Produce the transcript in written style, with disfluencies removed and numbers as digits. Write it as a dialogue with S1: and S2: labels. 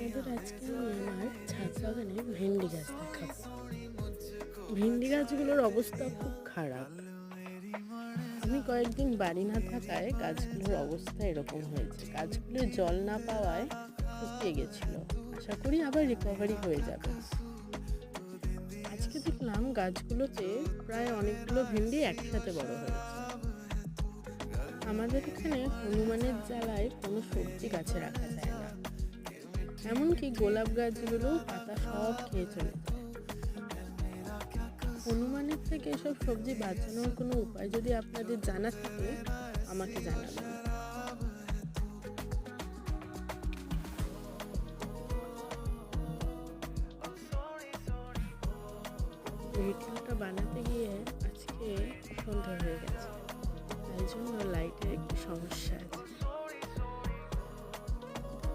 S1: আপনাদের আজকে আমি আমার ছাদ বাগানে ভেন্ডি গাছ দেখাবো। ভেন্ডি গাছগুলোর অবস্থা খুব খারাপ। আমি কয়েকদিন বাড়ি না থাকায় গাছগুলোর অবস্থা এরকম হয়েছে। গাছগুলো জল না পাওয়ায় শুকিয়ে গেছিল। আশা করি আবার রিকভারি হয়ে যাবে। আজকে দেখলাম গাছগুলোতে প্রায় অনেকগুলো ভেন্ডি একসাথে বড় হয়েছে। আমাদের এখানে হনুমানের জ্বালায় কোনো সবজি গাছে রাখা যায় না, এমনকি গোলাপ গাছগুলোও পাতা সব খেয়ে চলে যায়। হনুমানের থেকে এসব সবজি বাঁচানোর কোনো উপায় যদি আপনাদের জানা থাকে আমাকে জানাবেন। ভিডিওটা বানাতে গিয়ে আজকে সন্ধ্যা হয়ে গেছে, তাই জন্য লাইটের একটু সমস্যা আছে।